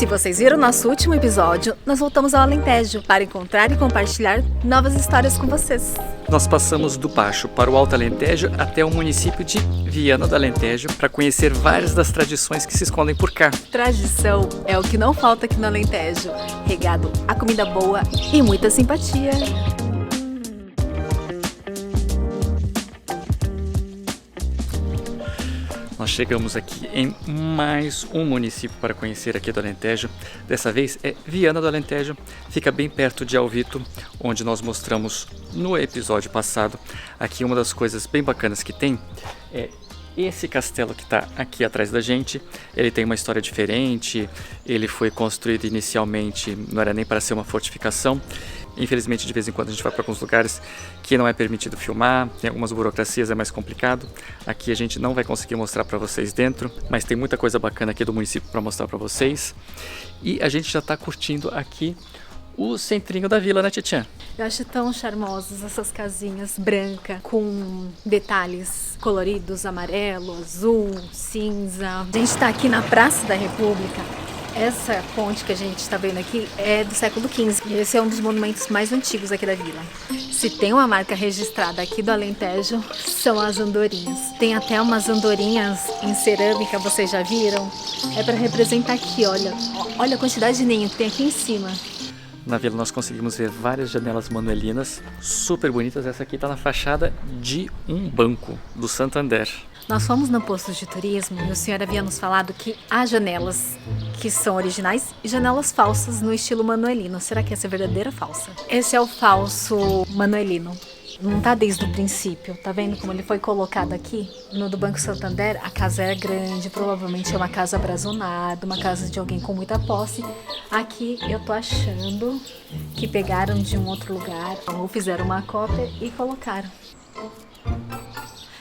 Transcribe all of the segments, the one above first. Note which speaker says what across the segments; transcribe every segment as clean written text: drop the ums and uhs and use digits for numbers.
Speaker 1: Se vocês viram nosso último episódio, nós voltamos ao Alentejo para encontrar e compartilhar novas histórias com vocês.
Speaker 2: Nós passamos do Baixo para o Alto Alentejo até o município de Viana do Alentejo para conhecer várias das tradições que se escondem por cá.
Speaker 1: Tradição é o que não falta aqui no Alentejo, regado a comida boa e muita simpatia.
Speaker 2: Nós chegamos aqui em mais um município para conhecer aqui do Alentejo. Dessa vez é Viana do Alentejo, fica bem perto de Alvito, onde nós mostramos no episódio passado. Aqui uma das coisas bem bacanas que tem é esse castelo que está aqui atrás da gente. Ele tem uma história diferente, ele foi construído inicialmente, não era nem para ser uma fortificação. Infelizmente, de vez em quando a gente vai para alguns lugares que não é permitido filmar, tem algumas burocracias, é mais complicado. Aqui a gente não vai conseguir mostrar para vocês dentro, mas tem muita coisa bacana aqui do município para mostrar para vocês. E a gente já está curtindo aqui o centrinho da vila, né, Titian?
Speaker 1: Eu acho tão charmosas essas casinhas brancas com detalhes coloridos, amarelo, azul, cinza. A gente está aqui na Praça da República. Essa ponte que a gente está vendo aqui é do século XV e esse é um dos monumentos mais antigos aqui da vila. Se tem uma marca registrada aqui do Alentejo, são as andorinhas. Tem até umas andorinhas em cerâmica, vocês já viram? É para representar aqui, olha a quantidade de ninho que tem aqui em cima.
Speaker 2: Na vila nós conseguimos ver várias janelas manuelinas super bonitas. Essa aqui está na fachada de um banco do Santander.
Speaker 1: Nós fomos no posto de turismo e o senhor havia nos falado que há janelas que são originais e janelas falsas no estilo manuelino. Será que essa é verdadeira ou falsa? Esse é o falso manuelino. Não tá desde o princípio, tá vendo como ele foi colocado aqui? No do Banco Santander, a casa é grande, provavelmente é uma casa brazonada, uma casa de alguém com muita posse. Aqui eu tô achando que pegaram de um outro lugar, ou fizeram uma cópia e colocaram.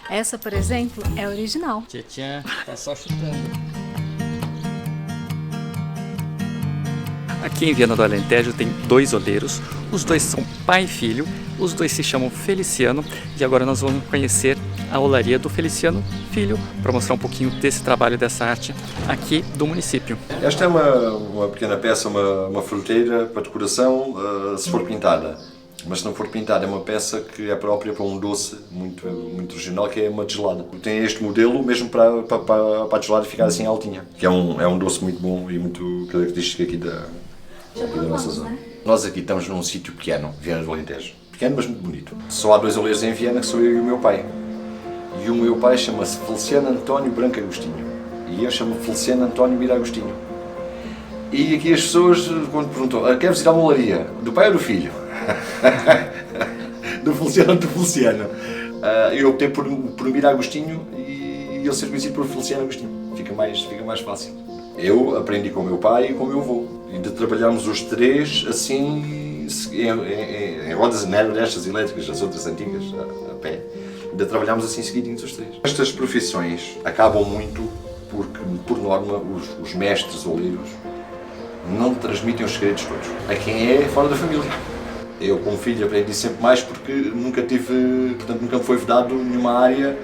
Speaker 1: Essa, por exemplo, é original.
Speaker 2: Tchan, tá só chutando. Aqui em Viana do Alentejo tem dois oleiros, os dois são pai e filho, os dois se chamam Feliciano e agora nós vamos conhecer a olaria do Feliciano Filho para mostrar um pouquinho desse trabalho, dessa arte aqui do município.
Speaker 3: Esta é uma pequena peça, uma fruteira para decoração, se for pintada. Mas se não for pintada, é uma peça que é própria para um doce muito regional, que é uma gelada. Tem este modelo mesmo para a gelada ficar assim altinha, que é um doce muito bom e muito característico aqui da nossa zona. Nós aqui estamos num sítio pequeno, Viana do Alentejo. Pequeno, mas muito bonito. Só há dois oleiros em Viana, que sou eu e o meu pai. E o meu pai chama-se Feliciano António Branco Agostinho. E eu chamo-me Feliciano António Mira Agostinho. E aqui as pessoas, quando perguntam, quer-vos ir à olaria? Do pai ou do filho? do Feliciano. Eu optei por Mira Agostinho e ele ser conhecido por Feliciano Agostinho. Fica mais fácil. Eu aprendi com o meu pai e com o meu avô. E de trabalharmos os três assim, em rodas, não eram destas elétricas, as outras antigas, a pé. Ainda trabalhámos assim seguidinhos os três. Estas profissões acabam muito porque, por norma, os mestres oleiros não transmitem os segredos todos a quem é fora da família. Eu, como filho, aprendi sempre mais porque nunca me foi vedado nenhuma área,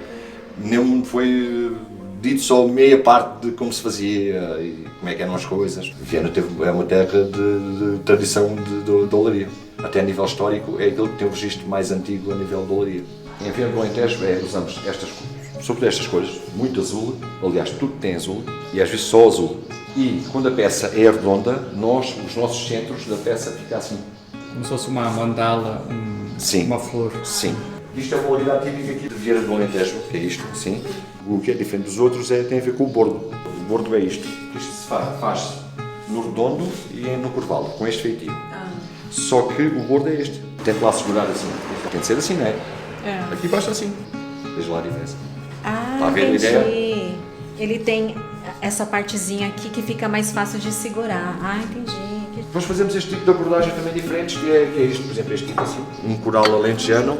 Speaker 3: nem me foi dito só meia parte de como se fazia e como é que eram as coisas. Viana é uma terra de tradição de olaria. Até a nível histórico, é aquele que tem o registro mais antigo a nível de olaria. Em Viana do Alentejo usamos estas cores, sobretudo estas cores, muito azul, aliás tudo tem azul, e às vezes só azul. E quando a peça é redonda, os nossos centros da peça ficam assim.
Speaker 2: Como se fosse uma mandala, uma flor.
Speaker 3: Sim. Isto é uma olaria típica aqui de Viana do Alentejo, que é isto, sim. O que é diferente dos outros tem a ver com o bordo. O bordo é isto. Isto se faz no redondo e no curvado, com este feitio. Só que o bordo é este. Tente lá segurar assim. Tem de ser assim, não é? Aqui basta assim. Veja lá a diferença.
Speaker 1: Está a ver a ideia? Ele tem essa partezinha aqui que fica mais fácil de segurar. Entendi.
Speaker 3: Nós fazemos este tipo de abordagem também diferentes, que é isto, por exemplo, este tipo assim. Um coral alentejano,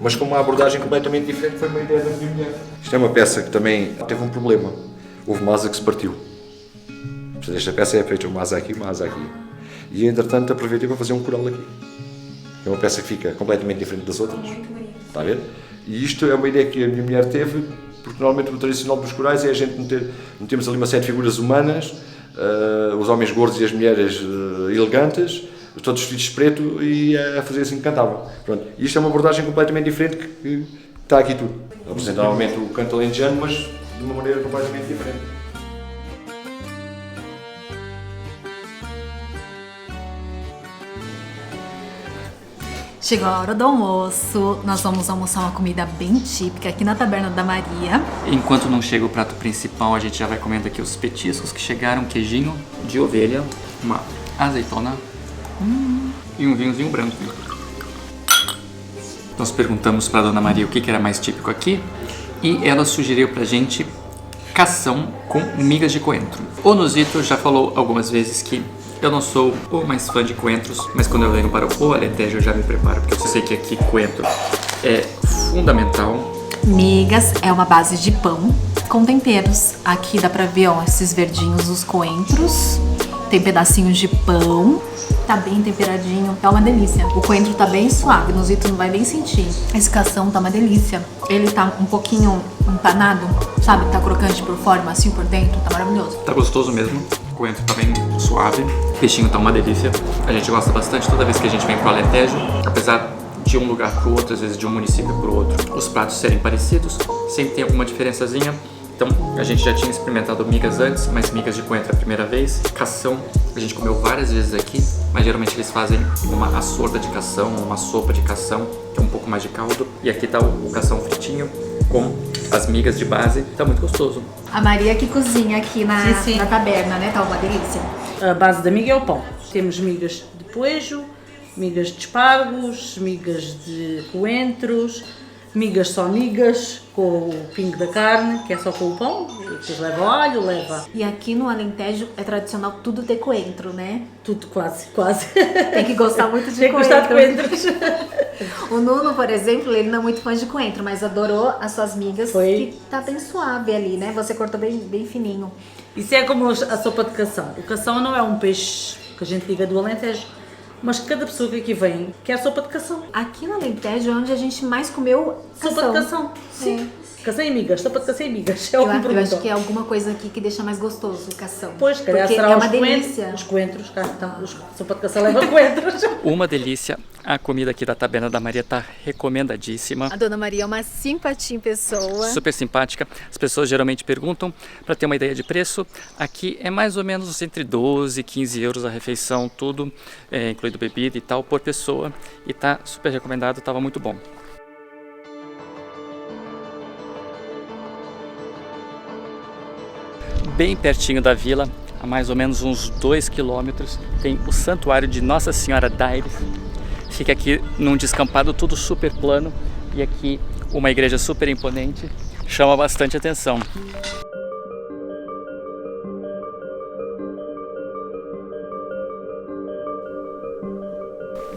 Speaker 3: mas com uma abordagem completamente diferente, foi uma ideia da minha mulher. Isto é uma peça que também teve um problema. Houve uma asa que se partiu. Portanto, esta peça é feita uma asa aqui, uma asa aqui. E, entretanto, aproveitei para fazer um coral aqui. É uma peça que fica completamente diferente das outras. Está a ver? E isto é uma ideia que a minha mulher teve, porque normalmente o tradicional dos corais é a gente metemos ali uma série de figuras humanas, os homens gordos e as mulheres elegantes, todos vestidos de preto e a fazer assim que cantavam. Pronto. E isto é uma abordagem completamente diferente que está aqui tudo. Apresenta novamente o canto alentejano, mas de uma maneira completamente diferente.
Speaker 1: Chegou a hora do almoço, nós vamos almoçar uma comida bem típica aqui na Taberna da Maria.
Speaker 2: Enquanto não chega o prato principal, a gente já vai comendo aqui os petiscos que chegaram, queijinho de ovelha, uma azeitona e um vinhozinho branco. Nós perguntamos para Dona Maria o que era mais típico aqui e ela sugeriu pra gente cação com migas de coentro. O Nuzito já falou algumas vezes que eu não sou o mais fã de coentros, mas quando eu venho para o Alentejo eu já me preparo, porque eu sei que aqui coentro é fundamental.
Speaker 1: Migas é uma base de pão com temperos. Aqui dá pra ver, ó, esses verdinhos, os coentros. Tem pedacinhos de pão. Tá bem temperadinho, tá uma delícia. O coentro tá bem suave, no Zito não vai nem sentir. Esse cação tá uma delícia. Ele tá um pouquinho empanado, sabe? Tá crocante por fora, macio por dentro, tá maravilhoso.
Speaker 2: Tá gostoso mesmo. O coentro tá bem suave. O peixinho tá uma delícia. A gente gosta bastante toda vez que a gente vem pro Alentejo. Apesar de um lugar pro outro, às vezes de um município pro outro, os pratos serem parecidos, sempre tem alguma diferençazinha. Então, a gente já tinha experimentado migas antes, mas migas de coentro é a primeira vez. Cação, a gente comeu várias vezes aqui, mas geralmente eles fazem uma assorda de cação, uma sopa de cação, que é um pouco mais de caldo. E aqui tá o cação fritinho com as migas de base, tá muito gostoso.
Speaker 1: A Maria que cozinha aqui na taberna, né? Tá uma delícia.
Speaker 4: A base da miga é o pão. Temos migas de poejo, migas de espargos, migas de coentros, migas só migas, com o pingo da carne, que é só com o pão, depois leva alho, leva...
Speaker 1: E aqui no Alentejo é tradicional tudo ter coentro, né?
Speaker 4: Tudo, quase.
Speaker 1: Tem que gostar muito de
Speaker 4: Tem que gostar de coentros.
Speaker 1: O Nuno, por exemplo, ele não é muito fã de coentro, mas adorou as suas migas, que tá bem suave ali, né? Você cortou bem fininho.
Speaker 4: Isso é como a sopa de cação. O cação não é um peixe que a gente diga do Alentejo, mas cada pessoa que aqui vem quer sopa de cação.
Speaker 1: Aqui no Alentejo é onde a gente mais comeu cação.
Speaker 4: Sopa de cação, sim. Cação e migas, sopa de cação e migas.
Speaker 1: Eu acho que é alguma coisa aqui que deixa mais gostoso o cação.
Speaker 4: Pois, calhar
Speaker 1: porque
Speaker 4: será
Speaker 1: é uma delícia.
Speaker 4: Os coentros, cá estão. Sopa de cação leva coentros.
Speaker 2: Uma delícia. A comida aqui da Taberna da Maria tá recomendadíssima.
Speaker 1: A Dona Maria é uma simpatia em pessoa.
Speaker 2: Super simpática. As pessoas geralmente perguntam para ter uma ideia de preço. Aqui é mais ou menos entre 12 e 15 euros a refeição, tudo, incluído bebida e tal, por pessoa. E tá super recomendado, tava muito bom. Bem pertinho da vila, a mais ou menos uns 2 quilômetros, tem o Santuário de Nossa Senhora d'Aires. Fica aqui num descampado tudo super plano e aqui uma igreja super imponente, chama bastante atenção.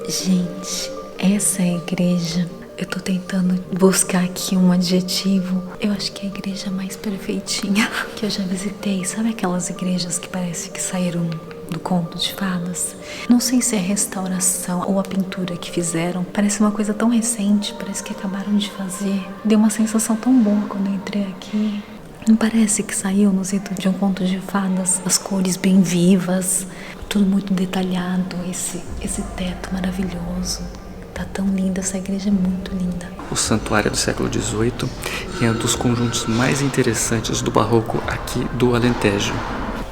Speaker 1: Gente, essa é a igreja. Eu tô tentando buscar aqui um adjetivo. Eu acho que é a igreja mais perfeitinha que eu já visitei. Sabe aquelas igrejas que parece que saíram do conto de fadas? Não sei se é a restauração ou a pintura que fizeram. Parece uma coisa tão recente, parece que acabaram de fazer. Deu uma sensação tão boa quando eu entrei aqui. Não parece que saiu no Zito de um conto de fadas? As cores bem vivas, tudo muito detalhado, esse teto maravilhoso. Tá tão linda, essa igreja é muito linda.
Speaker 2: O santuário é do século XVIII e é um dos conjuntos mais interessantes do barroco aqui do Alentejo.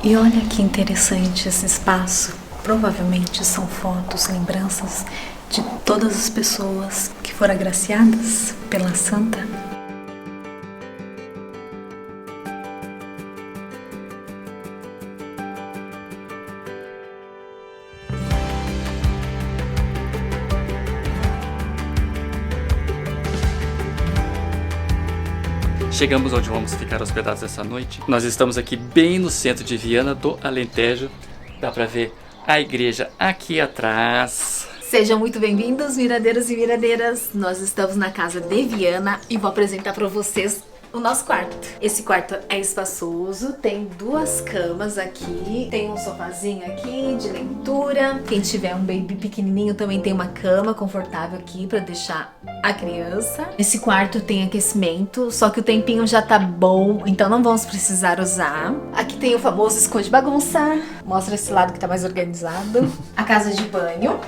Speaker 1: E olha que interessante esse espaço. Provavelmente são fotos, lembranças de todas as pessoas que foram agraciadas pela santa.
Speaker 2: Chegamos onde vamos ficar hospedados essa noite. Nós estamos aqui bem no centro de Viana do Alentejo. Dá pra ver a igreja aqui atrás.
Speaker 1: Sejam muito bem-vindos, miradeiros e miradeiras. Nós estamos na casa de Viana e vou apresentar para vocês o nosso quarto. Esse quarto é espaçoso, tem 2 camas aqui, tem um sofazinho aqui de leitura. Quem tiver um baby pequenininho também tem uma cama confortável aqui para deixar a criança. Esse quarto tem aquecimento, só que o tempinho já tá bom, então não vamos precisar usar. Aqui tem o famoso esconde bagunça, mostra esse lado que tá mais organizado. A casa de banho.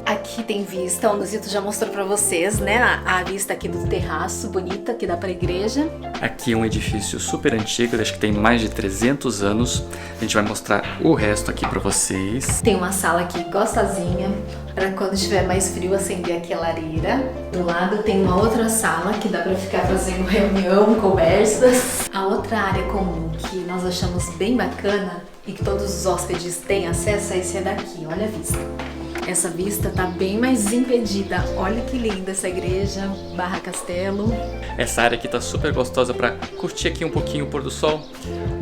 Speaker 1: Aqui tem vista, o Nuzito já mostrou pra vocês, né? A vista aqui do terraço, bonita, que dá pra igreja.
Speaker 2: Aqui é um edifício super antigo, acho que tem mais de 300 anos. A gente vai mostrar o resto aqui pra vocês.
Speaker 1: Tem uma sala aqui gostosinha, pra quando estiver mais frio acender aqui a lareira. Do lado tem uma outra sala que dá pra ficar fazendo reunião, conversas. A outra área comum que nós achamos bem bacana e que todos os hóspedes têm acesso a esse é daqui, olha a vista. Essa vista tá bem mais impedida. Olha que linda essa igreja, barra castelo.
Speaker 2: Essa área aqui tá super gostosa para curtir aqui um pouquinho o pôr do sol.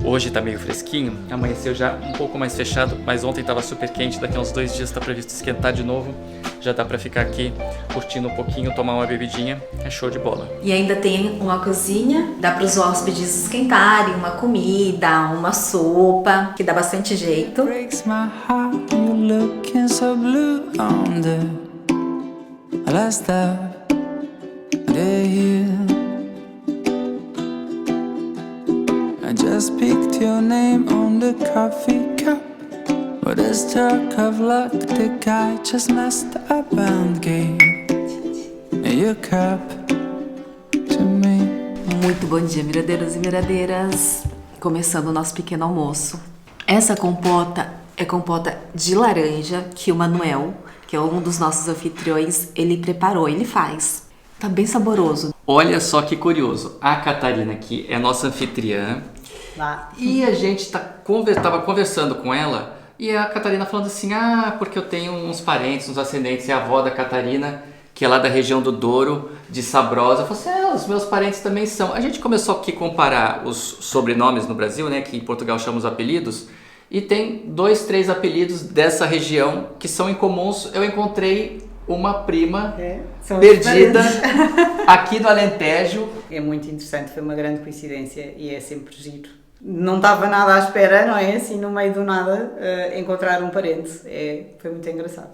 Speaker 2: Hoje tá meio fresquinho, amanheceu já um pouco mais fechado, mas ontem tava super quente, daqui a uns 2 dias tá previsto esquentar de novo. Já dá pra ficar aqui curtindo um pouquinho, tomar uma bebidinha, é show de bola.
Speaker 1: E ainda tem uma cozinha, dá para os hóspedes esquentarem uma comida, uma sopa, que dá bastante jeito.
Speaker 5: Breaks my heart, you looking so blue on the last day here. I just picked your name on the coffee cup, but a stroke of luck, the guy just messed up and gave your cup to me.
Speaker 1: Muito bom dia, miradeiros e miradeiras. Começando o nosso pequeno almoço. Essa compota é compota de laranja que o Manuel, que é um dos nossos anfitriões, ele preparou, ele faz. Tá bem saboroso.
Speaker 2: Olha só que curioso, a Catarina aqui é nossa anfitriã e a gente tava conversando com ela e a Catarina falando assim, porque eu tenho uns parentes, uns ascendentes, e a avó da Catarina, que é lá da região do Douro, de Sabrosa. Eu falei assim, os meus parentes também são. A gente começou aqui a comparar os sobrenomes no Brasil, né, que em Portugal chamam os apelidos, e tem 2, 3 apelidos dessa região que são incomuns. Eu encontrei uma prima perdida aqui do Alentejo.
Speaker 6: É muito interessante, foi uma grande coincidência e é sempre giro. Não estava nada à espera, não é? Assim, no meio do nada, encontrar um parente. Foi muito engraçado.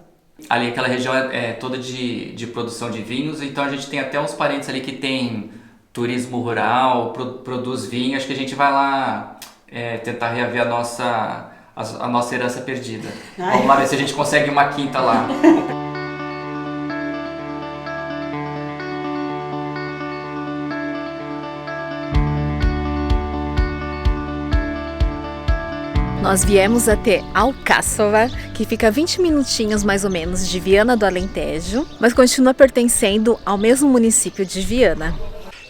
Speaker 2: Ali aquela região é toda de produção de vinhos, então a gente tem até uns parentes ali que tem turismo rural, produz vinho. Acho que a gente vai lá tentar reaver a nossa herança perdida. Vamos lá ver se a gente consegue uma quinta lá.
Speaker 1: Nós viemos até Alcáçova, que fica a 20 minutinhos mais ou menos de Viana do Alentejo, mas continua pertencendo ao mesmo município de Viana.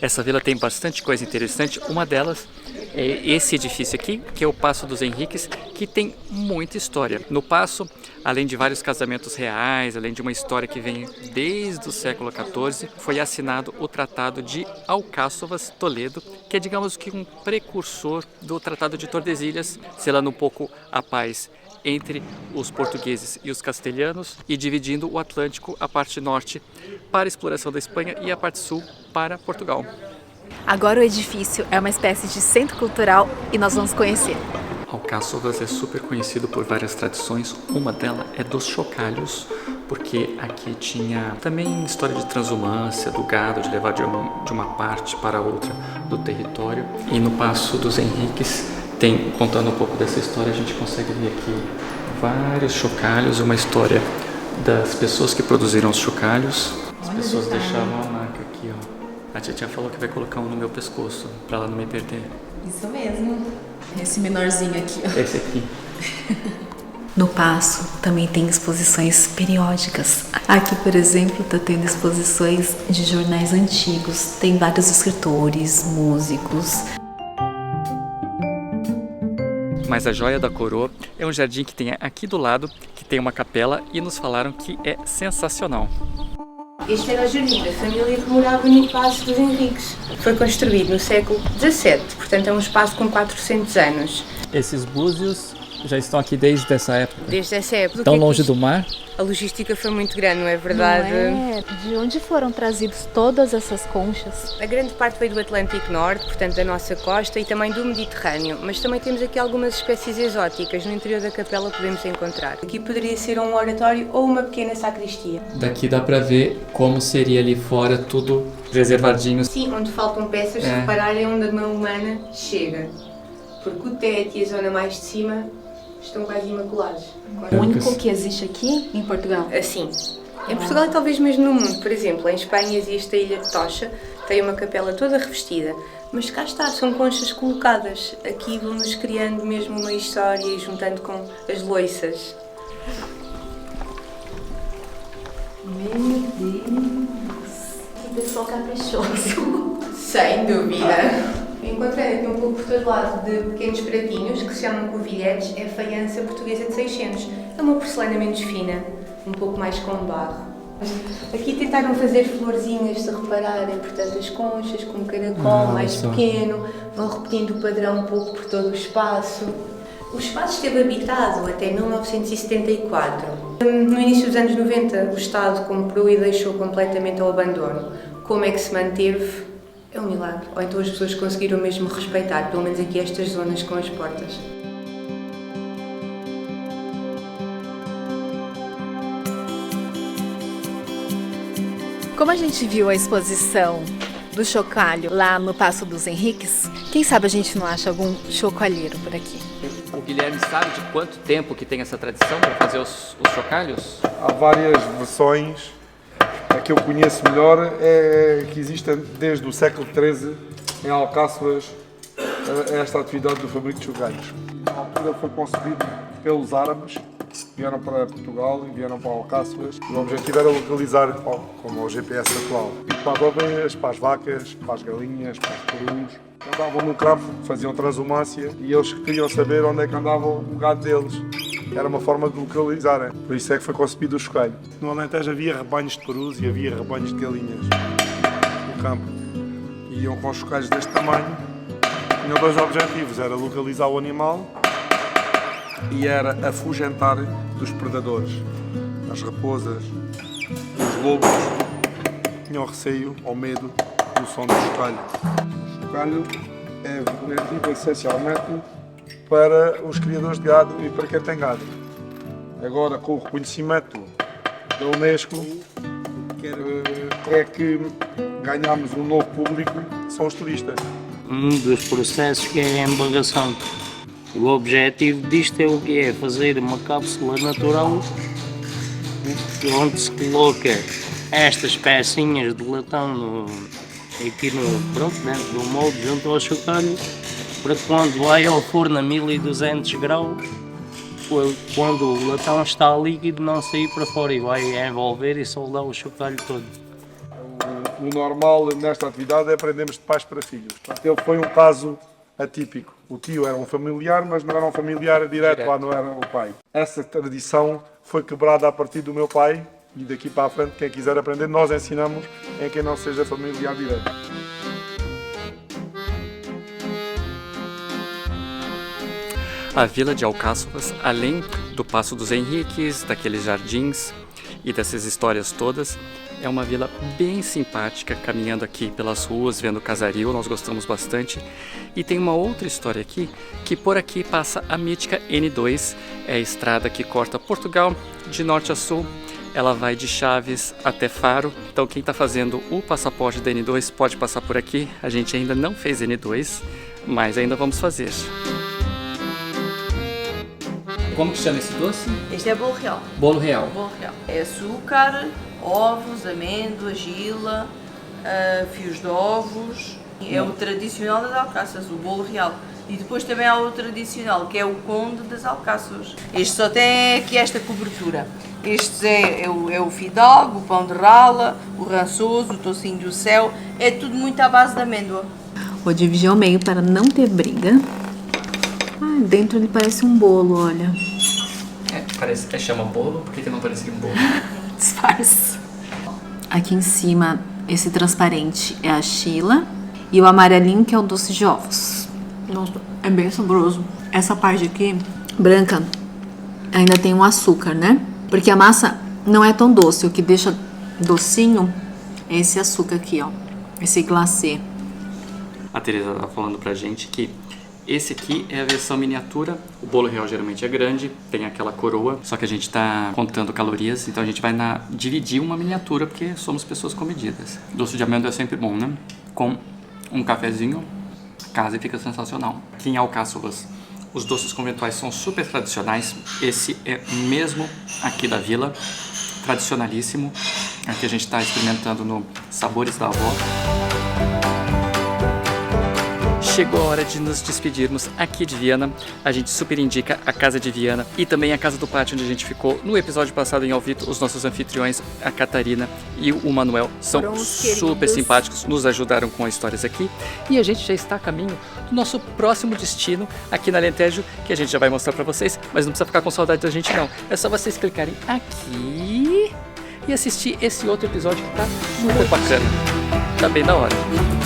Speaker 2: Essa vila tem bastante coisa interessante, uma delas é esse edifício aqui, que é o Paço dos Henriques, que tem muita história. No Paço, além de vários casamentos reais, além de uma história que vem desde o século XIV, foi assinado o Tratado de Alcáçovas Toledo, que é, digamos que, um precursor do Tratado de Tordesilhas, selando um pouco a paz entre os portugueses e os castelhanos e dividindo o Atlântico, a parte norte para a exploração da Espanha e a parte sul para Portugal.
Speaker 1: Agora o edifício é uma espécie de centro cultural e nós vamos conhecer.
Speaker 2: Alcáçovas é super conhecido por várias tradições, uma delas é dos chocalhos, porque aqui tinha também história de transumância, do gado, de levar de uma parte para outra do território. E no Paço dos Henriques, contando um pouco dessa história, a gente consegue ver aqui vários chocalhos, uma história das pessoas que produziram os chocalhos. As pessoas deixavam a marca aqui, ó. A tia falou que vai colocar um no meu pescoço, pra ela não me perder.
Speaker 1: Isso mesmo. Esse menorzinho aqui, ó.
Speaker 2: Esse aqui.
Speaker 1: No Paço também tem exposições periódicas. Aqui, por exemplo, tá tendo exposições de jornais antigos. Tem vários escritores, músicos.
Speaker 2: Mas a joia da coroa é um jardim que tem aqui do lado, que tem uma capela, e nos falaram que é sensacional.
Speaker 7: Este era o jardim da família que morava no Paço dos Henriques. Foi construído no século XVII, portanto é um espaço com 400 anos.
Speaker 2: Esses búzios já estão aqui desde essa época?
Speaker 8: Desde essa época.
Speaker 2: Tão longe do mar?
Speaker 8: A logística foi muito grande, não é verdade?
Speaker 1: Não é? De onde foram trazidos todas essas conchas?
Speaker 8: A grande parte veio do Atlântico Norte, portanto da nossa costa, e também do Mediterrâneo, mas também temos aqui algumas espécies exóticas no interior da capela podemos encontrar. Aqui poderia ser um oratório ou uma pequena sacristia.
Speaker 2: Daqui dá para ver como seria ali fora tudo reservadinho.
Speaker 8: Sim, onde faltam peças, se repararem onde a mão humana chega, porque o teto e a zona mais de cima estão quase imaculados.
Speaker 1: O único que existe aqui em Portugal?
Speaker 8: Assim. Em Portugal e talvez mesmo no mundo. Por exemplo, em Espanha existe a Ilha de Tocha, tem uma capela toda revestida, mas cá está, são conchas colocadas. Aqui vamos criando mesmo uma história e juntando com as loiças.
Speaker 1: Meu Deus! Que pessoal caprichoso!
Speaker 8: Sem dúvida! Encontrei aqui um pouco por todo lado de pequenos pratinhos que se chamam covilhetes, é a faiança portuguesa de 600. É uma porcelana menos fina, um pouco mais com barro. Aqui tentaram fazer florzinhas, se repararem, portanto as conchas com um caracol mais pequeno, vão repetindo o padrão um pouco por todo o espaço. O espaço esteve habitado até 1974. No início dos anos 90 o Estado comprou e deixou completamente ao abandono. Como é que se manteve? É um milagre. Ou então as pessoas conseguiram mesmo respeitar, pelo menos aqui estas zonas com as portas.
Speaker 1: Como a gente viu a exposição do chocalho lá no Paço dos Henriques, quem sabe a gente não acha algum chocalheiro por aqui?
Speaker 2: O Guilherme sabe de quanto tempo que tem essa tradição para fazer os chocalhos?
Speaker 9: Há várias versões. A que eu conheço melhor é que existe desde o século XIII em Alcáçovas esta atividade do fabrico de chocalhos. Na altura foi concebido pelos árabes, vieram para Portugal e vieram para Alcáçovas. O objetivo era localizar, como o GPS atual, para as ovelhas, para as vacas, para as galinhas, para os perus. Andavam no campo, faziam transumância e eles queriam saber onde é que andava o gado deles. Era uma forma de localizarem. Por isso é que foi concebido o chocalho. No Alentejo havia rebanhos de perus e havia rebanhos de galinhas no campo. E iam com chocalhos deste tamanho. Tinham dois objetivos, era localizar o animal e era afugentar dos predadores. As raposas, os lobos tinham receio ou medo do som do chocalho. O chocalho é vendido essencialmente para os criadores de gado e para quem tem gado. Agora, com o reconhecimento da Unesco, é que ganhamos um novo público, que são os turistas.
Speaker 10: Um dos processos que é a embagação. O objetivo disto é o que é fazer uma cápsula natural onde se coloca estas pecinhas de latão aqui dentro do molde junto ao chocalho, para que quando vai ao forno a 1200 graus, quando o latão está líquido não sair para fora e vai envolver e soldar o chocalho todo.
Speaker 9: O normal nesta atividade é aprendermos de pais para filhos. Ele foi um caso atípico. O tio era um familiar, mas não era um familiar direto, lá não era o pai. Essa tradição foi quebrada a partir do meu pai e daqui para a frente, quem quiser aprender, nós ensinamos em quem não seja familiar direto.
Speaker 2: A vila de Alcáçovas, além do Paço dos Henriques, daqueles jardins e dessas histórias todas, é uma vila bem simpática, caminhando aqui pelas ruas, vendo o casario, nós gostamos bastante. E tem uma outra história aqui, que por aqui passa a mítica N2, é a estrada que corta Portugal de norte a sul. Ela vai de Chaves até Faro, então quem está fazendo o passaporte da N2 pode passar por aqui. A gente ainda não fez N2, mas ainda vamos fazer. Como que chama esse doce?
Speaker 11: Este é bolo real.
Speaker 2: Bolo real.
Speaker 11: Bolo real. É açúcar, ovos, amêndoas, gila, fios de ovos. É o tradicional das Alcáçovas, o bolo real. E depois também há o tradicional, que é o conde das Alcáçovas. Este só tem aqui esta cobertura. Este é o fidalgo, o pão de rala, o rançoso, o tocinho do céu. É tudo muito à base de amêndoa.
Speaker 1: Vou dividir ao meio para não ter briga. Dentro ele parece um bolo, olha.
Speaker 2: Chama bolo? Por que não parecia um bolo?
Speaker 1: Disfarce. Aqui em cima, esse transparente é a chila. E o amarelinho que é o doce de ovos. Nossa, é bem saboroso. Essa parte aqui branca ainda tem um açúcar, né? Porque a massa não é tão doce. O que deixa docinho é esse açúcar aqui, ó. Esse glacê.
Speaker 2: A Teresa tá falando pra gente que esse aqui é a versão miniatura. O bolo real geralmente é grande, tem aquela coroa, só que a gente tá contando calorias, então a gente vai dividir uma miniatura, porque somos pessoas comedidas. Doce de amêndoa é sempre bom, né? Com um cafezinho, casa e fica sensacional. Aqui em Alcáçovas, os doces conventuais são super tradicionais. Esse é mesmo aqui da vila, tradicionalíssimo. Aqui a gente está experimentando no Sabores da Avó. Chegou a hora de nos despedirmos aqui de Viana. A gente super indica a Casa de Viana e também a Casa do Pátio, onde a gente ficou no episódio passado em Alvito. Os nossos anfitriões, a Catarina e o Manuel, são super simpáticos, nos ajudaram com as histórias aqui. E a gente já está a caminho do nosso próximo destino aqui na Alentejo, que a gente já vai mostrar pra vocês, mas não precisa ficar com saudade da gente não. É só vocês clicarem aqui e assistir esse outro episódio que tá super bacana. Tá bem da hora.